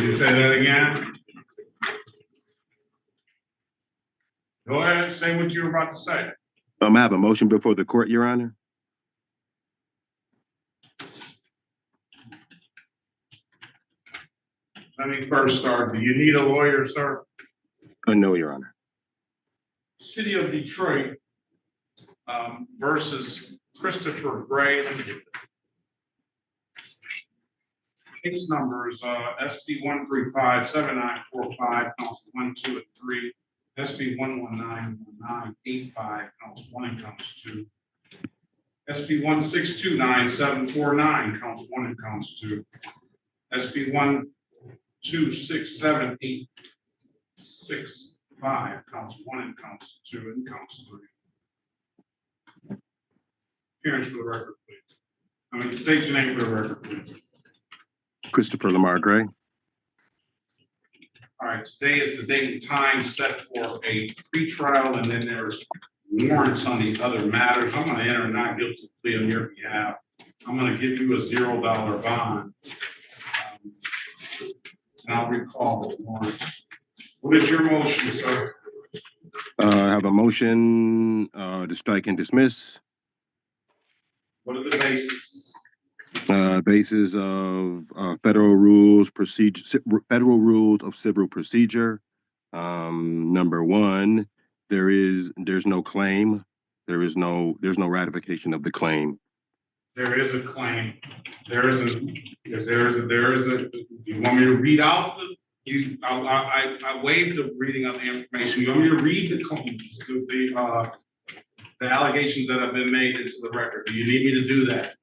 You say that again? Go ahead, say what you were about to say. I have a motion before the court, Your Honor. Let me first start. Do you need a lawyer, sir? No, Your Honor. City of Detroit versus Christopher Gray. Let me get that. Case numbers SB 1357945 counts 1, 2, and 3. SB 1191985 counts 1 and counts 2. SB 1629749 counts 1 and counts 2. SB 1267865 counts 1 and counts 2 and counts 3. Appearance for the record, please. State your name for the record, please. Christopher Lamar Gray. All right, today is the date and time set for a pretrial, and then there's warrants on the other matters. I'm going to enter a not guilty plea on your behalf. I'm going to give you a $0 bond. And I'll recall the warrants. What is your motion, sir? I have a motion to strike and dismiss. What are the bases? Basis of federal rules of civil procedure. Number one, there's no claim. There's no ratification of the claim. There is a claim. There is a. You want me to read out I waived the reading of the information. You want me to read the claims, the allegations that have been made into the record? Do you need me to do that?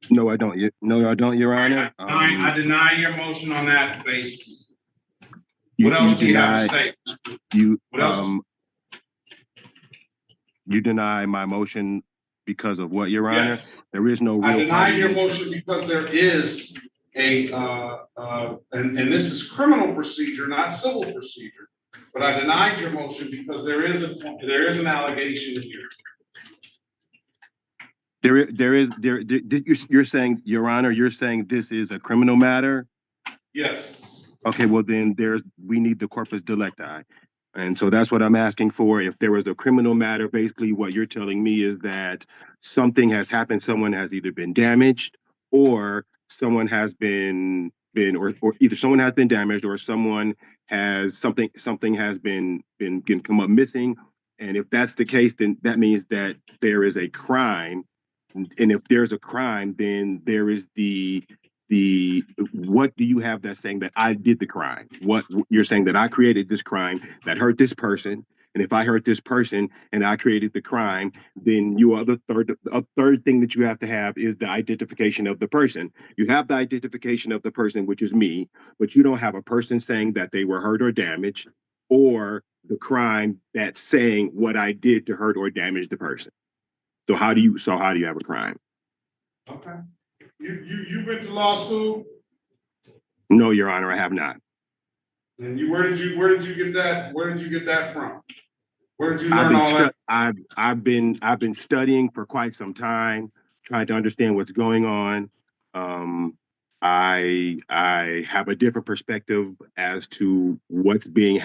No, I don't. No, I don't, Your Honor. I deny your motion on that basis. What else do you have to say? What else? You deny my motion because of what, Your Honor? Yes. There is no real. I deny your motion because there is a and this is criminal procedure, not civil procedure. But I denied your motion because there is an allegation here. You're saying, Your Honor, you're saying this is a criminal matter? Yes. Okay, well then we need the corpus delicti. And so that's what I'm asking for. If there was a criminal matter, basically what you're telling me is that something has happened, someone has either been damaged or someone has been or either someone has been damaged or someone has something has been come up missing. And if that's the case, then that means that there is a crime. And if there's a crime, then there is what do you have that's saying that I did the crime? What you're saying that I created this crime that hurt this person. And if I hurt this person and I created the crime, then a third thing that you have to have is the identification of the person. You have the identification of the person, which is me, but you don't have a person saying that they were hurt or damaged, or the crime that's saying what I did to hurt or damage the person. So how do you have a crime? Okay. You went to law school? No, Your Honor, I have not. And where did you get that? Where did you get that from? Where did you learn all that? I've been studying for quite some time, trying to understand what's going on. I have a different perspective as to what's being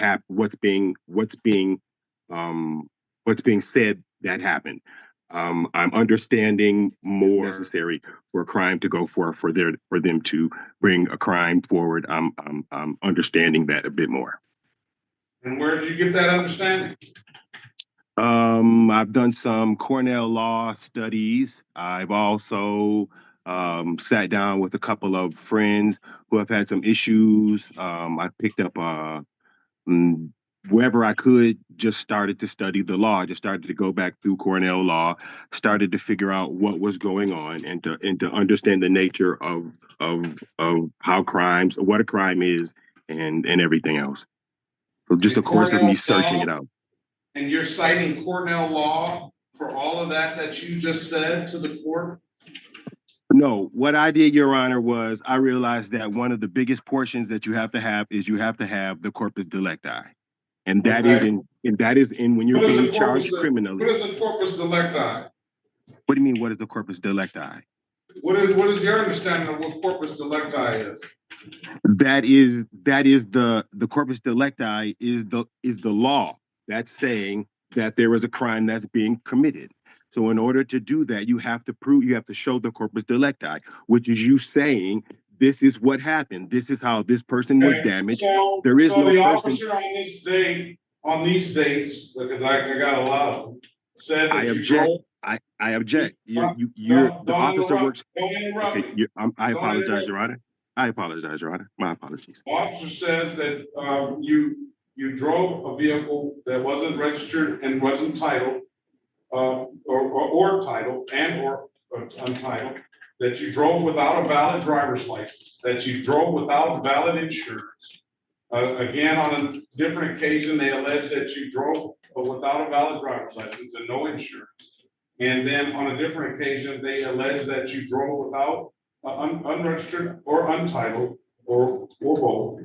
said that happened. I'm understanding more necessary for a crime to go for them to bring a crime forward. I'm understanding that a bit more. And where did you get that understanding? I've done some Cornell law studies. I've also sat down with a couple of friends who have had some issues. I picked up wherever I could, just started to study the law, just started to go back through Cornell law, started to figure out what was going on and to understand the nature of how what a crime is and everything else. So just a course of me searching it out. And you're citing Cornell law for all of that you just said to the court? No, what I did, Your Honor, was I realized that one of the biggest portions that you have to have is you have to have the corpus delicti. And that is in when you're being charged criminally. What is a corpus delicti? What do you mean, what is the corpus delicti? What is your understanding of what corpus delicti is? That is the corpus delicti is the law that's saying that there is a crime that's being committed. So in order to do that, you have to show the corpus delicti, which is you saying this is what happened. This is how this person was Okay, damaged. so There is no the person. officer on this day, on these dates, because I got a lot of them, said I that you object. drove. I object. The Don't officer interrupt. works. Don't interrupt Okay, me. I Don't apologize, interrupt. Your Honor. I apologize, Your Honor. My apologies. Officer says that you drove a vehicle that wasn't registered and wasn't titled, or titled and or untitled, that you drove without a valid driver's license, that you drove without valid insurance. Again, on a different occasion, they allege that you drove without a valid driver's license and no insurance. And then on a different occasion, they allege that you drove without unregistered or untitled or both,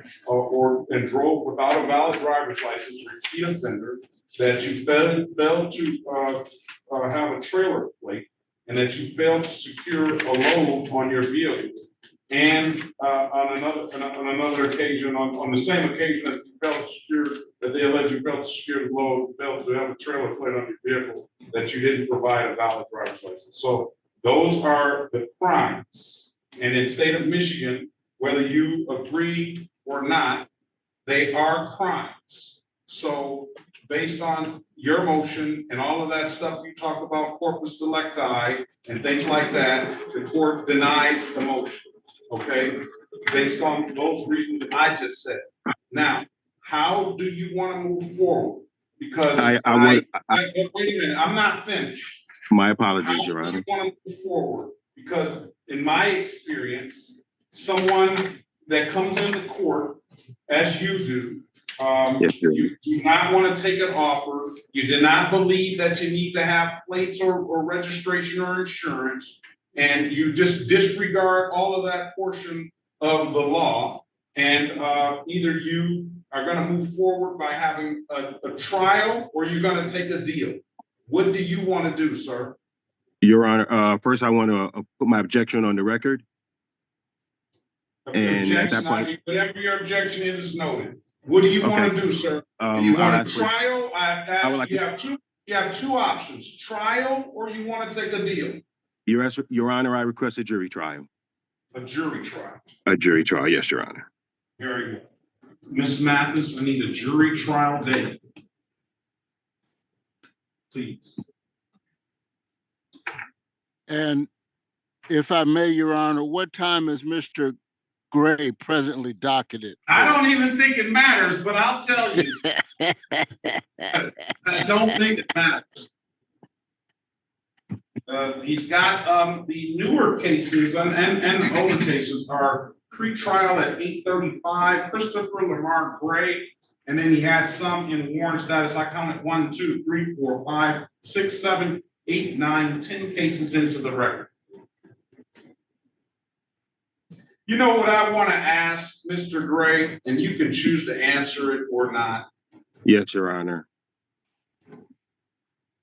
and drove without a valid driver's license, repeat offender, that you failed to have a trailer plate, and that you failed to secure a load on your vehicle. And on another occasion, on the same occasion that you failed to secure, that they allege you failed to secure the load, failed to have a trailer plate on your vehicle, that you didn't provide a valid driver's license. So those are the crimes. And in the state of Michigan, whether you agree or not, they are crimes. So based on your motion and all of that stuff you talk about, corpus delicti and things like that, the court denies the motion. Okay, based on those reasons that I just said. Now, how do you want to move forward? Because wait a minute, I'm not finished. My apologies, Your Honor. How do you want to move forward? Because in my experience, someone that comes into court, as you do, you do not want to take an offer. You do not believe that you need to have plates or registration or insurance. And you just disregard all of that portion of the law. And either you are going to move forward by having a trial, or you're going to take a deal. What do you want to do, sir? Your Honor, first I want to put my objection on the record. And at that point, whatever your objection is noted. What do you want to do, sir? Do you want a trial? I've asked you have two options: trial, or you want to take a deal. Your Honor, I request a jury trial. A jury trial. A jury trial, yes, Your Honor. Very good. Ms. Mathis, I need a jury trial date. Please. And if I may, Your Honor, what time is Mr. Gray presently docketed? I don't even think it matters, but I'll tell you. I don't think it matters. He's got the newer cases and the older cases are pre-trial at 8:35. Christopher Lamar Gray, and then he had some in warrant status. I counted 1, 2, 3, 4, 5, 6, 7, 8, 9, 10 cases into the record. You know what I want to ask, Mr. Gray, and you can choose to answer it or not. Yes, Your Honor.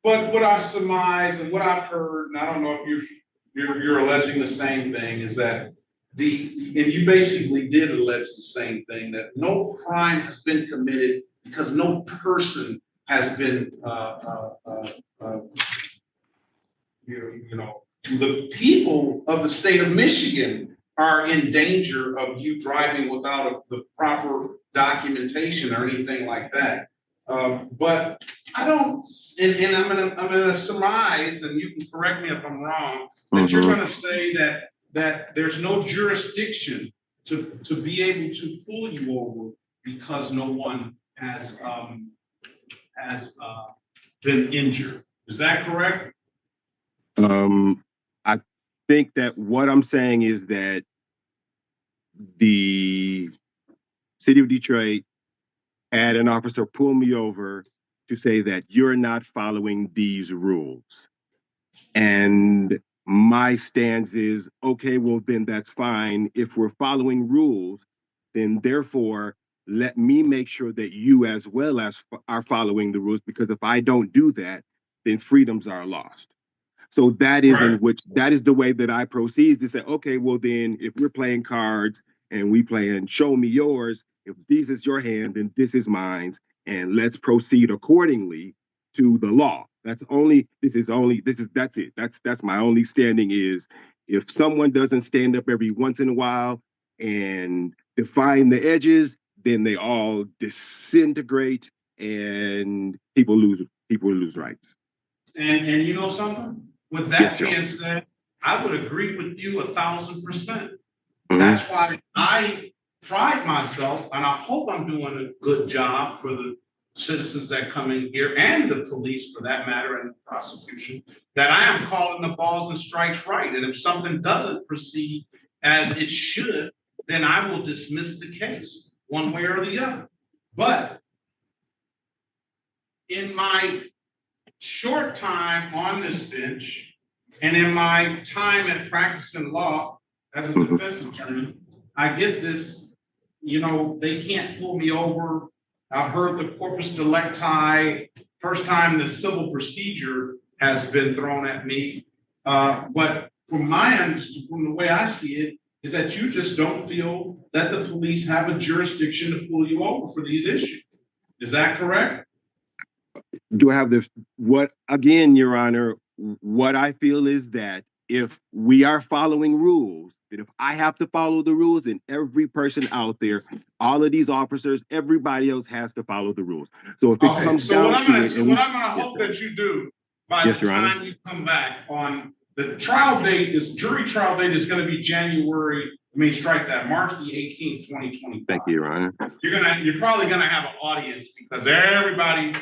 But what I surmise and what I've heard, and I don't know if you're alleging the same thing, is that and you basically did allege the same thing, that no crime has been committed because no person has been, the people of the state of Michigan are in danger of you driving without the proper documentation or anything like that. But I don't, and I'm gonna surmise, and you can correct me if I'm wrong, that you're gonna say that there's no jurisdiction to be able to pull you over because no one has been injured. Is that correct? I think that what I'm saying is that the city of Detroit had an officer pull me over to say that you're not following these rules. And my stance is, okay, well, then that's fine. If we're following rules, then therefore, let me make sure that you as well as are following the rules, because if I don't do that, then freedoms are lost. So that is in Right. which, that is the way that I proceed to say, okay, well then, if we're playing cards and we playing show me yours, if this is your hand, then this is mine, and let's proceed accordingly to the law. That's it. That's my only standing is, if someone doesn't stand up every once in a while and define the edges, then they all disintegrate and people lose rights. And you know something? With Yes, that sir. being said, I would agree with you 1,000%. Mhm. That's why I pride myself, and I hope I'm doing a good job for the citizens that come in here and the police for that matter and the prosecution, that I am calling the balls and strikes right. And if something doesn't proceed as it should, then I will dismiss the case one way or the other. But in my short time on this bench and in my time at practicing law as a defense attorney, I get this, they can't pull me over. I've heard the corpus delicti, first time the civil procedure has been thrown at me. But from the way I see it, is that you just don't feel that the police have a jurisdiction to pull you over for these issues. Is that correct? Do I have what, again, Your Honor, what I feel is that if we are following rules, that if I have to follow the rules, and every person out there, all of these officers, everybody else has to follow the rules. So if it comes down to it, what I'm gonna hope that you do by the time you come back on the trial date, jury trial date is gonna be strike that, March the 18th, 2025. Thank you, Your Honor. You're probably gonna have an audience because everybody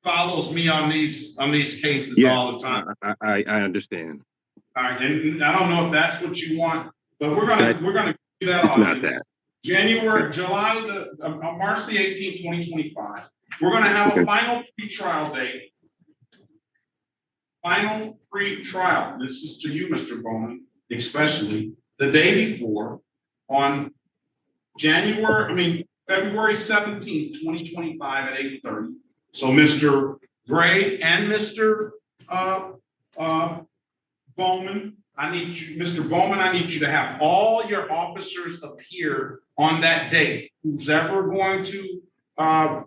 follows me on these cases all the time. I understand. All right, and I don't know if that's what you want, but we're gonna do that. It's not that. March the 18th, 2025. We're gonna have a final pre-trial date. Final pre-trial. This is to you, Mr. Bowman, especially the day before on February 17th, 2025 at 8:30. So Mr. Gray and Mr. Bowman, Mr. Bowman, I need you to have all your officers appear on that date. Who's ever going to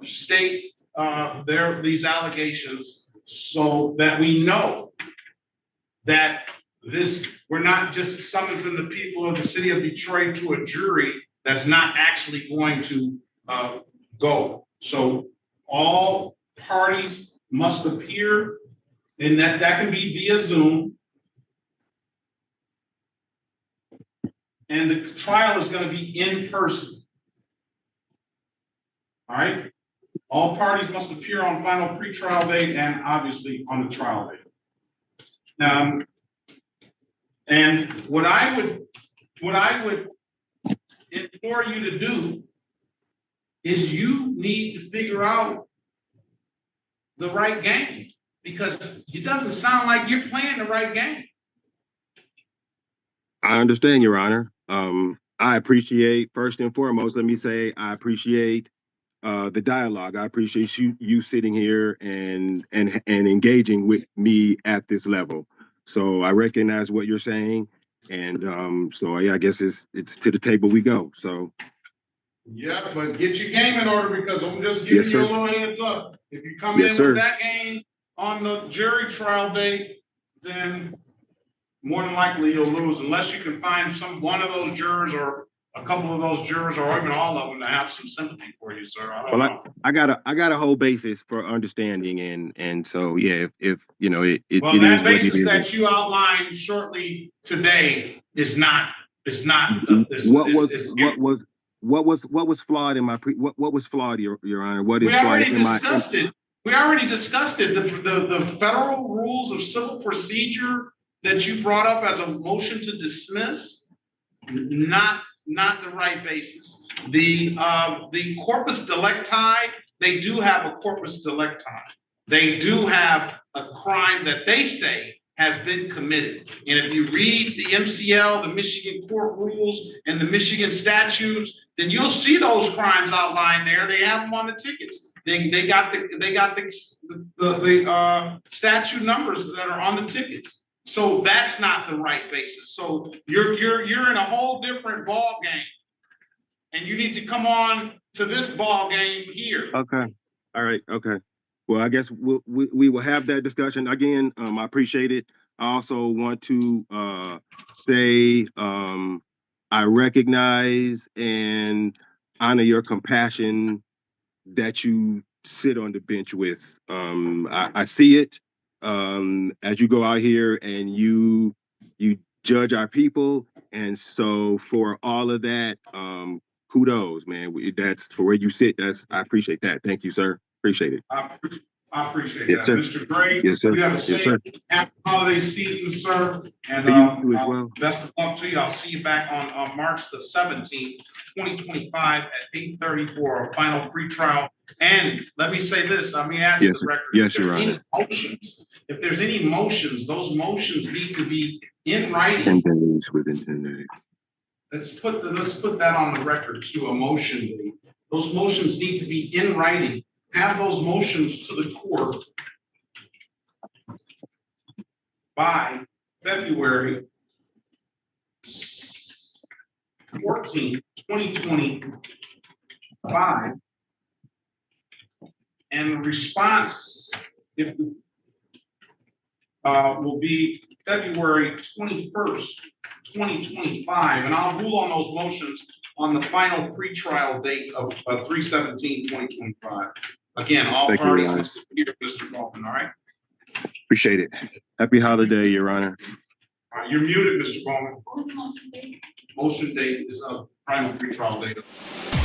state these allegations, so that we know that we're not just summoning the people of the city of Detroit to a jury that's not actually going to go. So all parties must appear, and that can be via Zoom. And the trial is going to be in person. All right. All parties must appear on final pre-trial date and obviously on the trial date. And what I would implore you to do is you need to figure out the right game, because it doesn't sound like you're playing the right game. I understand, Your Honor. I appreciate, first and foremost, let me say, I appreciate the dialogue. I appreciate you sitting here and engaging with me at this level. So I recognize what you're saying, and so I guess it's to the table we go. So yeah, but get your game in order, because I'm just giving you a little heads up. If you come in with that game on the jury trial date, then more than likely you'll lose, unless you can find one of those jurors or a couple of those jurors or even all of them to have some sympathy for you, sir. I don't know. I got a whole basis for understanding, and so yeah, if you know it. Well, that basis that you outlined shortly today is not. What was flawed in my what was flawed, Your Honor? What is we flawed already in discussed it. We already discussed it. The federal rules of civil procedure that you brought up as a motion to dismiss, not the right basis. The corpus delicti, they do have a corpus delicti. They do have a crime that they say has been committed. And if you read the MCL, the Michigan court rules, and the Michigan statutes, then you'll see those crimes outlined there. They have them on the tickets. They got the statute numbers that are on the tickets. So that's not the right basis. So you're in a whole different ball game. And you need to come on to this ball game here. Okay. All right. Okay. Well, I guess we will have that discussion again. I appreciate it. I also want to say I recognize and honor your compassion that you sit on the bench with. I see it as you go out here and you judge our people. And so for all of that, kudos, man. That's for where you sit. I appreciate that. Thank you, sir. Appreciate it. I appreciate Yes, that. sir. Mr. Gray, Yes, sir. you have a Yes, safe sir. happy holiday season, sir. And You as well. best of luck to you. I'll see you back on March the 17th, 2025 at 8:30 for a final pretrial. And let me say this, let me add to Yes, the record. yes, If Your there's Honor. any motions, if there's any motions, those motions need to be in writing. 10 days within 10 days. Let's put that on the record to a motion. Those motions need to be in writing. Have those motions to the court by February 14th, 2025. And the response will be February 21st, 2025. And I'll rule on those motions on the final pretrial date of 3/17/2025. Again, all Thank you, parties Your Honor. must appear, Mr. Baldwin, all right? Appreciate it. Happy holiday, Your Honor. All right, you're muted, Mr. Baldwin. Motion date? Motion date is final pretrial date.